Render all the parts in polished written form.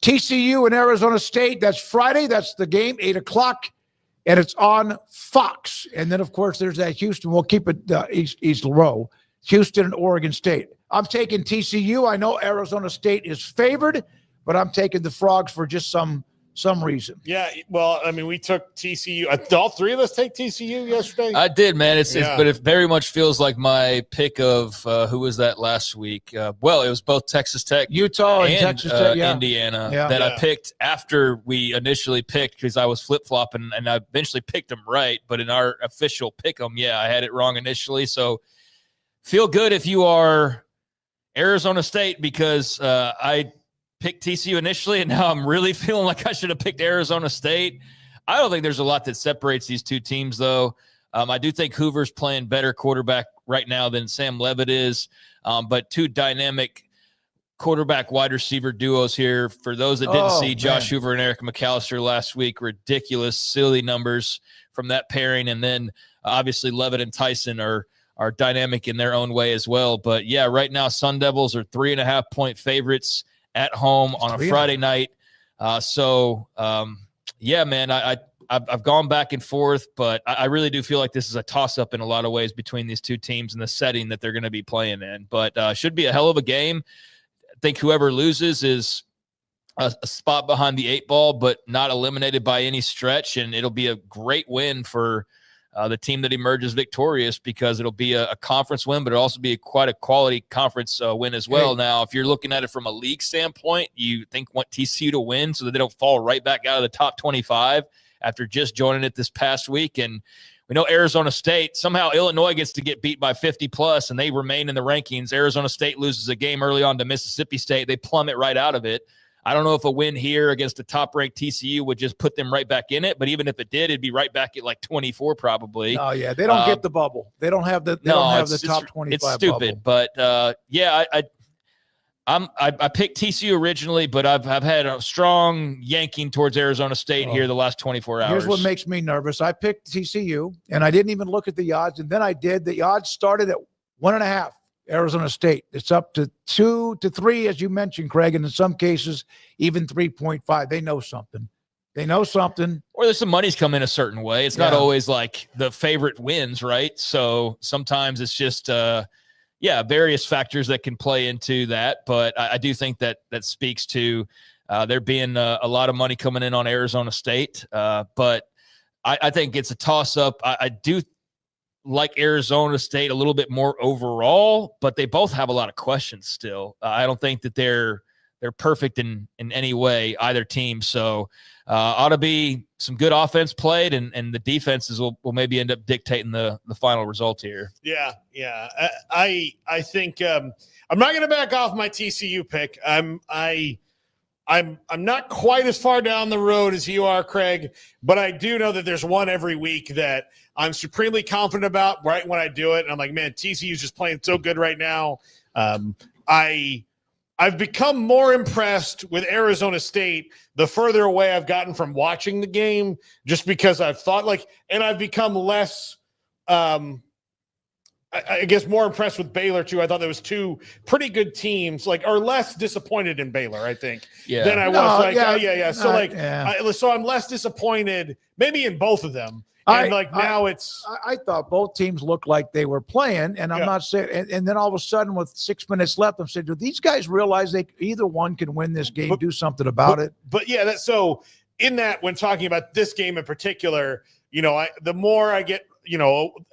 TCU and Arizona State. That's Friday. That's the game, 8 o'clock, and it's on Fox. And then, of course, there's that Houston. We'll keep it East row. Houston and Oregon State. I'm taking TCU. I know Arizona State is favored, but I'm taking the Frogs for just some reason. Yeah, well, I mean, we took TCU. All three of us take TCU yesterday? I did, man. But it very much feels like my pick of who was that last week? Well, it was both Texas Tech, Utah, and Texas Tech, Indiana that I picked after we initially picked because I was flip-flopping, and I eventually picked them right. But in our official pick 'em, I had it wrong initially. So feel good if you are Arizona State because I picked TCU initially, and now I'm really feeling like I should have picked Arizona State. I don't think there's a lot that separates these two teams, though. I do think Hoover's playing better quarterback right now than Sam Leavitt is, but two dynamic quarterback wide receiver duos here. For those that didn't see Josh Hoover and Eric McAllister last week, ridiculous, silly numbers from that pairing, and then obviously Leavitt and Tyson are dynamic in their own way as well. But, yeah, right now Sun Devils are 3.5-point favorites at home on a Friday night. Yeah, man, I've gone back and forth, but I really do feel like this is a toss-up in a lot of ways between these two teams and the setting that they're going to be playing in. But should be a hell of a game. I think whoever loses is a spot behind the 8 ball, but not eliminated by any stretch, and it'll be a great win for the team that emerges victorious because it'll be a conference win, but it'll also be quite a quality conference win as well. Now, if you're looking at it from a league standpoint, you want TCU to win so that they don't fall right back out of the top 25 after just joining it this past week. And we know Arizona State, somehow Illinois gets to get beat by 50+, and they remain in the rankings. Arizona State loses a game early on to Mississippi State. They plummet right out of it. I don't know if a win here against a top-ranked TCU would just put them right back in it, but even if it did, it'd be right back at like 24 probably. Oh yeah, they don't get the bubble. They don't have the top 25. It's stupid, bubble. But I picked TCU originally, but I've had a strong yanking towards Arizona State here the last 24 hours. Here's what makes me nervous. I picked TCU, and I didn't even look at the odds, and then I did. The odds started at 1.5. Arizona State. It's up to 2 to 3, as you mentioned, Craig, and in some cases, even 3.5. They know something. Or there's some money's come in a certain way. It's not always like the favorite wins, right? So sometimes it's just, various factors that can play into that. But I do think that speaks to there being a lot of money coming in on Arizona State. But I think it's a toss-up. I do like Arizona State a little bit more overall, but they both have a lot of questions still. I don't think that they're perfect in any way, either team. So ought to be some good offense played, and the defenses will maybe end up dictating the final result here. Yeah. I think I'm not going to back off my TCU pick. I'm not quite as far down the road as you are, Craig, but I do know that there's one every week that I'm supremely confident about right when I do it. And I'm like, man, TCU is just playing so good right now. I've become more impressed with Arizona State the further away I've gotten from watching the game, just because I've thought and I've become less, I guess more impressed with Baylor too. I thought there was two pretty good teams, or less disappointed in Baylor, I think, than I was. So I'm less disappointed maybe in both of them. And I thought both teams looked like they were playing, and I'm not saying. And then all of a sudden, with 6 minutes left, I'm saying, do these guys realize either one can win this game, do something about it? But yeah, so in that, when talking about this game in particular, the more I get,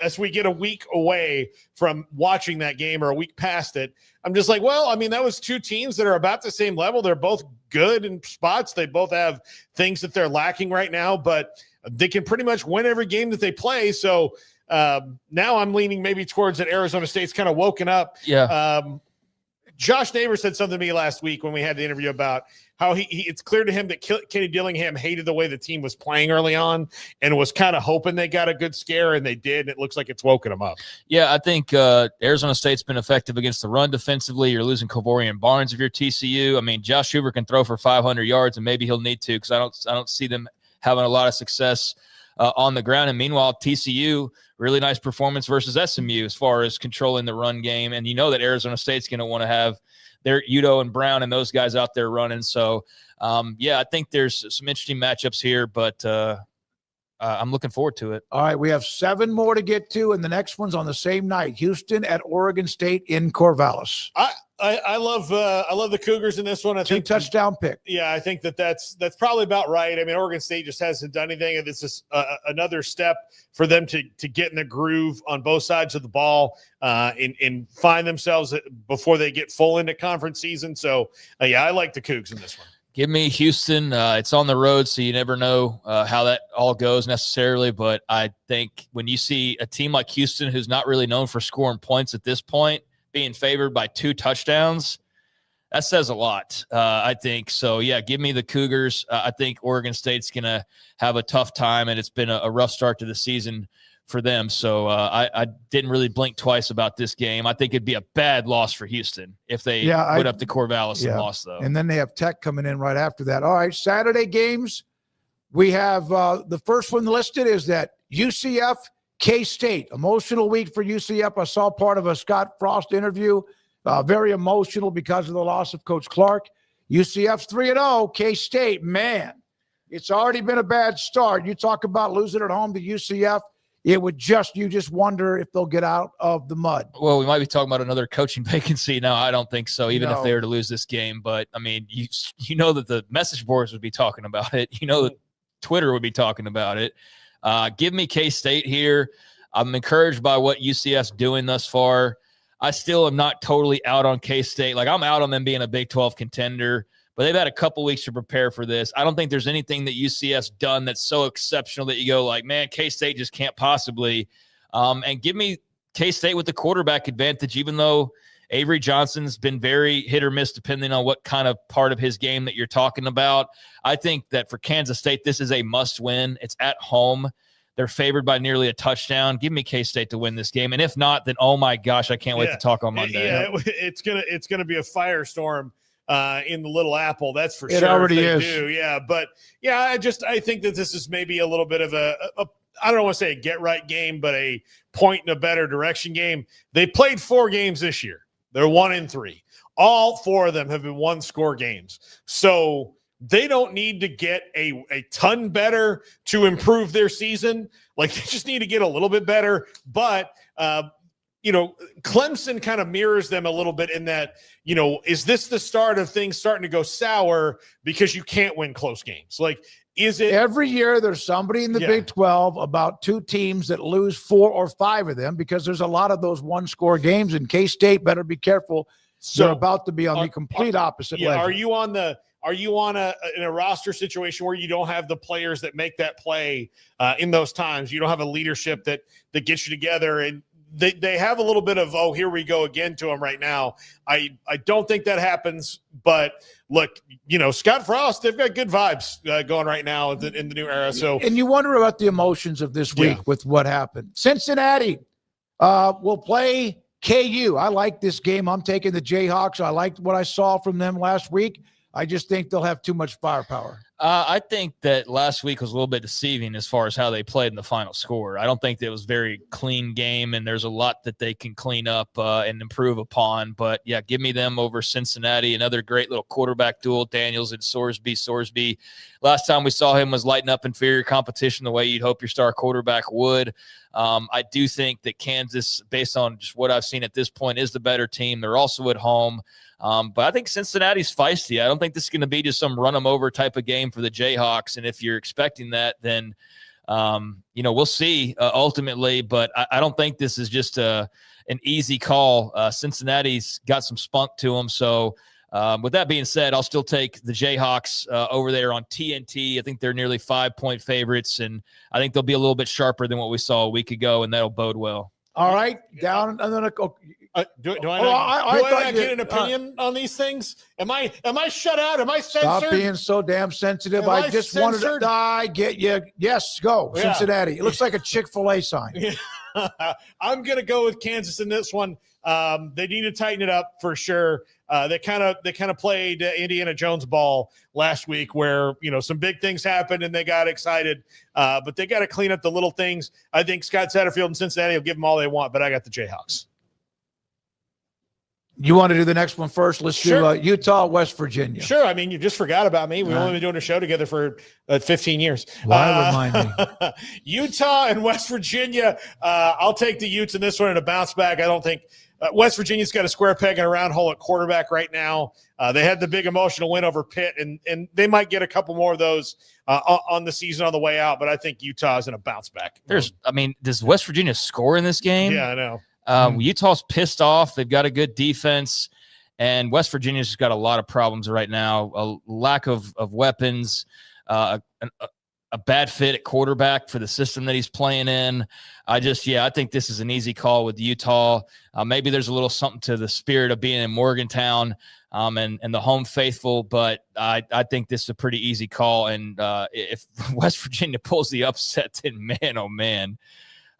as we get a week away from watching that game or a week past it, I'm just like, well, I mean, that was two teams that are about the same level. They're both good in spots. They both have things that they're lacking right now, but they can pretty much win every game that they play. So now I'm leaning maybe towards that Arizona State's kind of woken up. Yeah. Josh Neighbors said something to me last week when we had the interview about how it's clear to him that Kenny Dillingham hated the way the team was playing early on and was kind of hoping they got a good scare, and they did, and it looks like it's woken them up. Yeah, I think Arizona State's been effective against the run defensively. You're losing Covorian Barnes if you're TCU. I mean, Josh Hoover can throw for 500 yards, and maybe he'll need to, because I don't see them having a lot of success on the ground. And meanwhile, TCU, really nice performance versus SMU as far as controlling the run game. And you know that Arizona State's going to want to have their Udo and Brown and those guys out there running. So, I think there's some interesting matchups here, but I'm looking forward to it. All right, we have 7 more to get to, and the next one's on the same night. Houston at Oregon State in Corvallis. I love the Cougars in this one. I think 2-touchdown pick. Yeah, I think that's probably about right. I mean, Oregon State just hasn't done anything, and this is another step for them to get in the groove on both sides of the ball and find themselves before they get full into conference season. So, I like the Cougs in this one. Give me Houston. It's on the road, so you never know how that all goes necessarily. But I think when you see a team like Houston, who's not really known for scoring points at this point, being favored by 2 touchdowns, that says a lot, I think. So, give me the Cougars. I think Oregon State's going to have a tough time, and it's been a rough start to the season for them. So I didn't really blink twice about this game. I think it'd be a bad loss for Houston if they put up to Corvallis and lost, though. And then they have Tech coming in right after that. All right, Saturday games. We have the first one listed is that UCF K-State. Emotional week for UCF. I saw part of a Scott Frost interview. Very emotional because of the loss of Coach Clark. UCF's 3-0. K-State, man, it's already been a bad start. You talk about losing at home to UCF. You just wonder if they'll get out of the mud. Well, we might be talking about another coaching vacancy. No, I don't think so, even if they were to lose this game. But, I mean, you know that the message boards would be talking about it. You know that Twitter would be talking about it. Give me K-State here. I'm encouraged by what UCF's doing thus far. I still am not totally out on K-State. Like, I'm out on them being a Big 12 contender, but they've had a couple weeks to prepare for this. I don't think there's anything that UCF's done that's so exceptional that you go like, man, K-State just can't possibly. And give me K-State with the quarterback advantage, even though Avery Johnson's been very hit or miss depending on what kind of part of his game that you're talking about. I think that for Kansas State, this is a must-win. It's at home. They're favored by nearly a touchdown. Give me K-State to win this game. And if not, then, oh, my gosh, I can't wait to talk on Monday. Yeah, it's gonna be a firestorm in the Little Apple, that's for sure. It already is. But I think that this is maybe a little bit of a I don't want to say a get right game, but a point in a better direction game. They played 4 games this year. They're 1-3. All 4 of them have been 1-score games. So they don't need to get a ton better to improve their season. Like, they just need to get a little bit better. But Clemson kind of mirrors them a little bit in that, is this the start of things starting to go sour because you can't win close games? Like, is it every year there's somebody in the Big 12, about 2 teams that lose 4 or 5 of them, because there's a lot of those 1-score games, and K-State better be careful. So they're about to be on the complete opposite leg. Are you on in a roster situation where you don't have the players that make that play in those times? You don't have a leadership that gets you together, and they have a little bit of, oh, here we go again to them right now. I don't think that happens, but look, Scott Frost, they've got good vibes going right now in the new era. So, and you wonder about the emotions of this week with what happened. Cincinnati will play KU. I like this game. I'm taking the Jayhawks. I liked what I saw from them last week. I just think they'll have too much firepower. I think that last week was a little bit deceiving as far as how they played in the final score. I don't think it was a very clean game, and there's a lot that they can clean up and improve upon. But, give me them over Cincinnati. Another great little quarterback duel, Daniels and Sorsby. Sorsby, last time we saw him was lighting up inferior competition the way you'd hope your star quarterback would. I do think that Kansas, based on just what I've seen at this point, is the better team. They're also at home. But I think Cincinnati's feisty. I don't think this is going to be just some run-them-over type of game for the Jayhawks. And if you're expecting that, then, we'll see ultimately. But I don't think this is just an easy call. Cincinnati's got some spunk to them. So with that being said, I'll still take the Jayhawks over there on TNT. I think they're nearly 5-point favorites, and I think they'll be a little bit sharper than what we saw a week ago, and that'll bode well. All right, down and then do I not get an opinion on these things? Am I shut out? Am I censored? Stop being so damn sensitive. I just wanted to die. Get you. Yes, go Cincinnati. It looks like a Chick-fil-A sign. I'm gonna go with Kansas in this one. They need to tighten it up for sure. they kind of played Indiana Jones ball last week, where some big things happened and they got excited, but they got to clean up the little things. I think Scott Satterfield and Cincinnati will give them all they want, but I got the Jayhawks. You want to do the next one first? Let's Sure. do Utah, West Virginia. Sure. I mean, you just forgot about me. We've only been doing a show together for 15 years. Why remind me? Utah and West Virginia. I'll take the Utes in this one and a bounce back. I don't think West Virginia's got a square peg and a round hole at quarterback right now. They had the big emotional win over Pitt, and they might get a couple more of those on the season on the way out. But I think Utah is in a bounce back. Does West Virginia score in this game? Yeah, I know. Utah's pissed off. They've got a good defense, and West Virginia's got a lot of problems right now. A lack of weapons, a bad fit at quarterback for the system that he's playing in. I think this is an easy call with Utah. Maybe there's a little something to the spirit of being in Morgantown and the home faithful, but I think this is a pretty easy call. And if West Virginia pulls the upset, then man, oh man,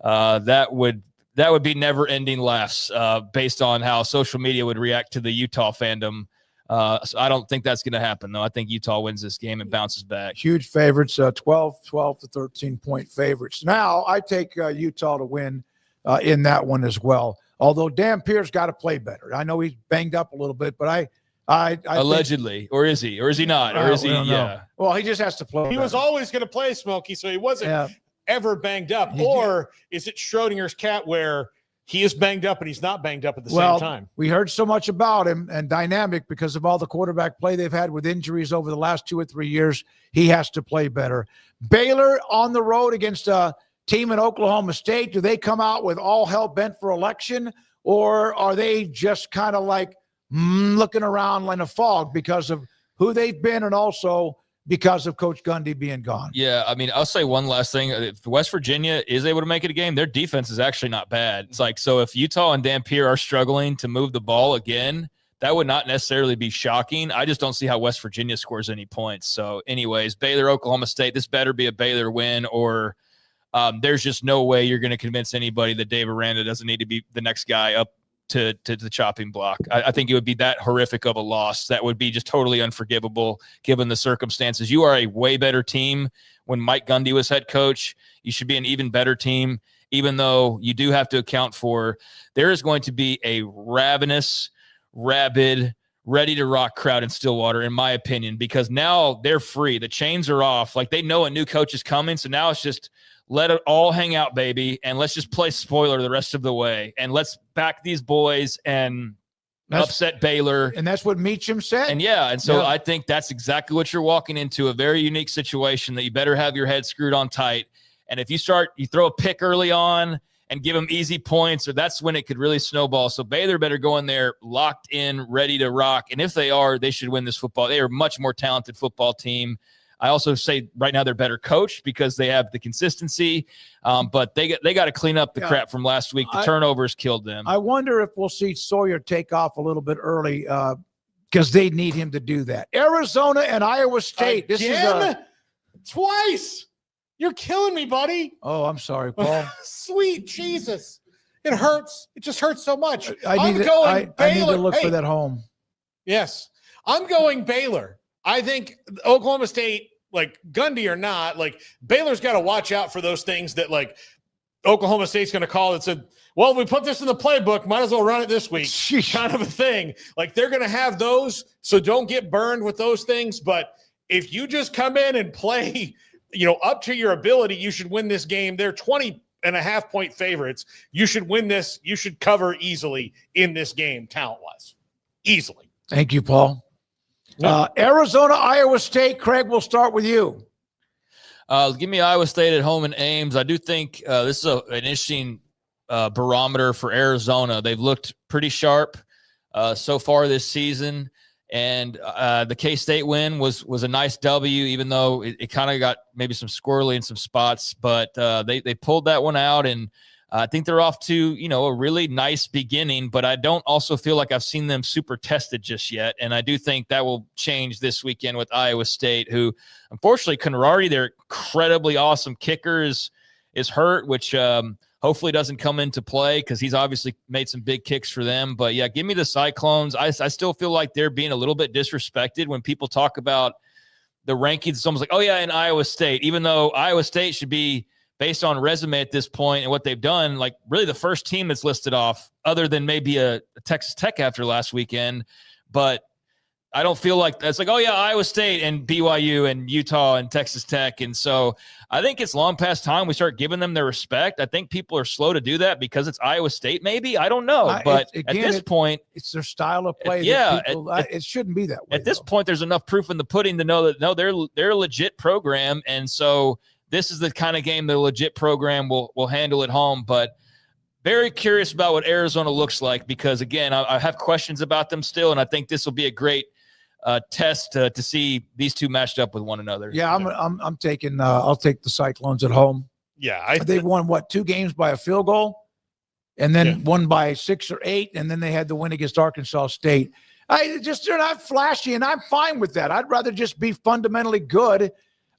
that would be never-ending laughs based on how social media would react to the Utah fandom. So I don't think that's going to happen, though. I think Utah wins this game and bounces back. Huge favorites, 12 to 13-point favorites. Now, I take Utah to win in that one as well, although Dan Pierce got to play better. I know he's banged up a little bit, but I allegedly, think, or is he not? Or is he? Yeah. Well, he just has to play. He was always going to play, Smokey, so he wasn't ever banged up. Or is it Schrodinger's cat where he is banged up and he's not banged up at the same time? We heard so much about him and dynamic because of all the quarterback play they've had with injuries over the last 2 or 3 years. He has to play better. Baylor on the road against a team in Oklahoma State. Do they come out with all hell bent for election, or are they just kind of like looking around like a fog because of who they've been and also because of Coach Gundy being gone? Yeah, I mean, I'll say one last thing. If West Virginia is able to make it a game, their defense is actually not bad. It's like, so if Utah and Dampier are struggling to move the ball again, that would not necessarily be shocking. I just don't see how West Virginia scores any points. So anyways, Baylor, Oklahoma State, this better be a Baylor win, or there's just no way you're going to convince anybody that Dave Aranda doesn't need to be the next guy up to the chopping block. I think it would be that horrific of a loss. That would be just totally unforgivable given the circumstances. You are a way better team when Mike Gundy was head coach. You should be an even better team, even though you do have to account for there is going to be a ravenous, rabid, ready to rock crowd in Stillwater, in my opinion, because now they're free. The chains are off. Like, they know a new coach is coming. So now it's just, let it all hang out, baby, and let's just play spoiler the rest of the way, and let's back these boys and upset Baylor. And that's what Meacham said. And so I think that's exactly what you're walking into, a very unique situation that you better have your head screwed on tight. And if you throw a pick early on and give them easy points, or that's when it could really snowball. So Baylor better go in there locked in, ready to rock. And if they are, they should win this football. They are a much more talented football team. I also say right now they're better coached because they have the consistency, but they got to clean up the crap from last week. The turnovers killed them. I wonder if we'll see Sawyer take off a little bit early because they need him to do that. Arizona and Iowa State. Again? This is twice. You're killing me, buddy. Oh, I'm sorry, Paul. Sweet Jesus. It hurts. It just hurts so much. I need to look for that home. Yes. I'm going Baylor. I think Oklahoma State, like Gundy or not, like Baylor's got to watch out for those things that like Oklahoma State's going to call it. Said, well, we put this in the playbook, might as well run it this week. Sheesh. Kind of a thing. Like, they're going to have those, so don't get burned with those things. But if you just come in and play, up to your ability, you should win this game. They're 20.5-point favorites. You should win this. You should cover easily in this game, talent-wise. Easily. Thank you, Paul. Arizona, Iowa State. Craig, we'll start with you. Give me Iowa State at home in Ames. I do think this is an interesting barometer for Arizona. They've looked pretty sharp so far this season, and the K-State win was a nice W, even though it kind of got maybe some squirrely in some spots, but they pulled that one out, and I think they're off to, a really nice beginning, but I don't also feel like I've seen them super tested just yet. And I do think that will change this weekend with Iowa State, who unfortunately Conradi, their incredibly awesome kicker, is hurt, which hopefully doesn't come into play because he's obviously made some big kicks for them. But yeah, give me the Cyclones. I still feel like they're being a little bit disrespected when people talk about the rankings. It's almost like, oh yeah, in Iowa State, even though Iowa State should be based on resume at this point and what they've done, like really the first team that's listed off other than maybe a Texas Tech after last weekend. But I don't feel like that's like, oh yeah, Iowa State and BYU and Utah and Texas Tech. And so I think it's long past time we start giving them their respect. I think people are slow to do that because it's Iowa State, maybe. I don't know. But at this point, it's their style of play. Yeah. It shouldn't be that way. At this point, there's enough proof in the pudding to know that, no, they're a legit program. And so this is the kind of game the legit program will handle at home. But very curious about what Arizona looks like because, again, I have questions about them still, and I think this will be a great test to see these two matched up with one another. Yeah, I'm taking. I'll take the Cyclones at home. Yeah, they've won 2 games by a field goal, and then one by 6 or 8, and then they had the win against Arkansas State. They're not flashy, and I'm fine with that. I'd rather just be fundamentally good.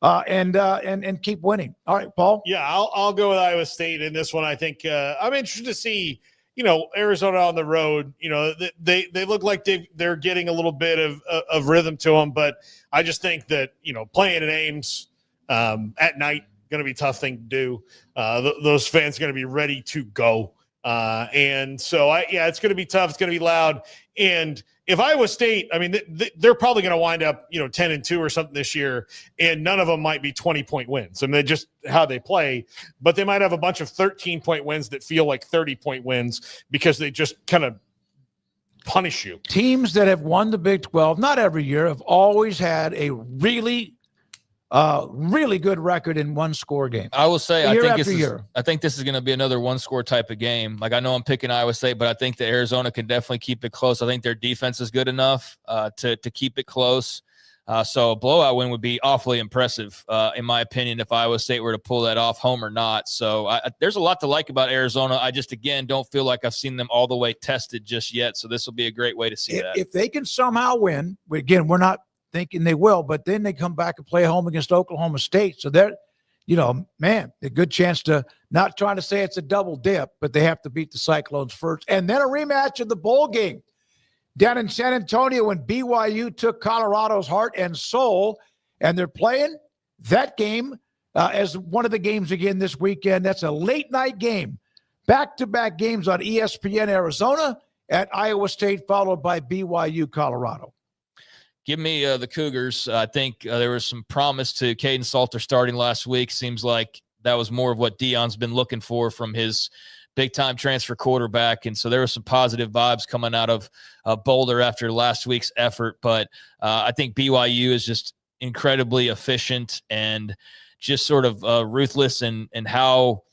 And keep winning. All right, Paul. Yeah, I'll go with Iowa State in this one. I think I'm interested to see, Arizona on the road. They look like they're getting a little bit of rhythm to them, but I just think that playing in Ames at night going to be a tough thing to do. Those fans are going to be ready to go, and so it's going to be tough. It's going to be loud. And if Iowa State, I mean, they're probably going to wind up, 10-2 or something this year, and none of them might be 20-point wins. I mean, just how they play, but they might have a bunch of 13-point wins that feel like 30-point wins because they just kind of punish you. Teams that have won the Big 12, not every year, have always had a really good record in one-score game. I will say, year I think this is going to be another one-score type of game. Like, I know I'm picking Iowa State, but I think that Arizona can definitely keep it close. I think their defense is good enough to keep it close. So a blowout win would be awfully impressive, in my opinion, if Iowa State were to pull that off, home or not. So there's a lot to like about Arizona. I just, again, don't feel like I've seen them all the way tested just yet. So this will be a great way to see that. If they can somehow win, again, we're not thinking they will, but then they come back and play home against Oklahoma State. So they're, a good chance to, not trying to say it's a double dip, but they have to beat the Cyclones first. And then a rematch of the bowl game down in San Antonio when BYU took Colorado's heart and soul, and they're playing that game as one of the games again this weekend. That's a late night game, back-to-back games on ESPN Arizona at Iowa State, followed by BYU Colorado. Give me the Cougars. I think there was some promise to Caden Salter starting last week. Seems like that was more of what Deion's been looking for from his big-time transfer quarterback. And so there were some positive vibes coming out of Boulder after last week's effort. But I think BYU is just incredibly efficient and just sort of ruthless in how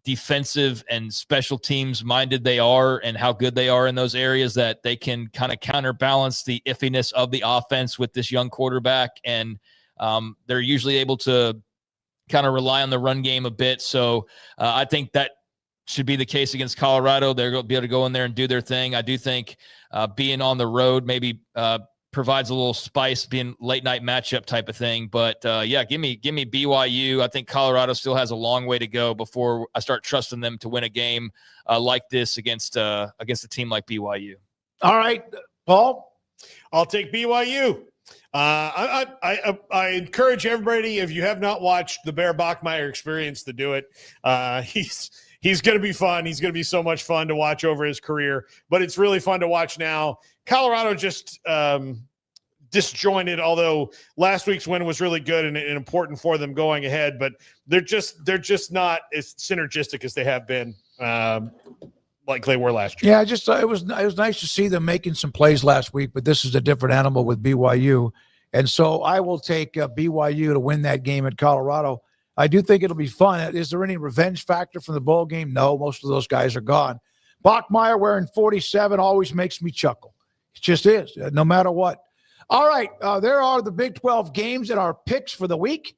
defensive and special teams minded they are and how good they are in those areas that they can kind of counterbalance the iffiness of the offense with this young quarterback. And they're usually able to kind of rely on the run game a bit. So I think that should be the case against Colorado. They're going to be able to go in there and do their thing. I do think being on the road maybe provides a little spice, being late night matchup type of thing. But give me BYU. I think Colorado still has a long way to go before I start trusting them to win a game like this against a team like BYU. All right, Paul. I'll take BYU. I encourage everybody, if you have not watched the Bear Bachmeier Experience, to do it. He's going to be fun. He's going to be so much fun to watch over his career, but it's really fun to watch now. Colorado just disjointed, although last week's win was really good and important for them going ahead, but they're just not as synergistic as they have been like they were last year. Yeah, it was nice to see them making some plays last week, but this is a different animal with BYU. And so I will take BYU to win that game at Colorado. I do think it'll be fun. Is there any revenge factor from the bowl game? No, most of those guys are gone. Bachmeier wearing 47 always makes me chuckle. It just is, no matter what. All right, there are the Big 12 games and our picks for the week.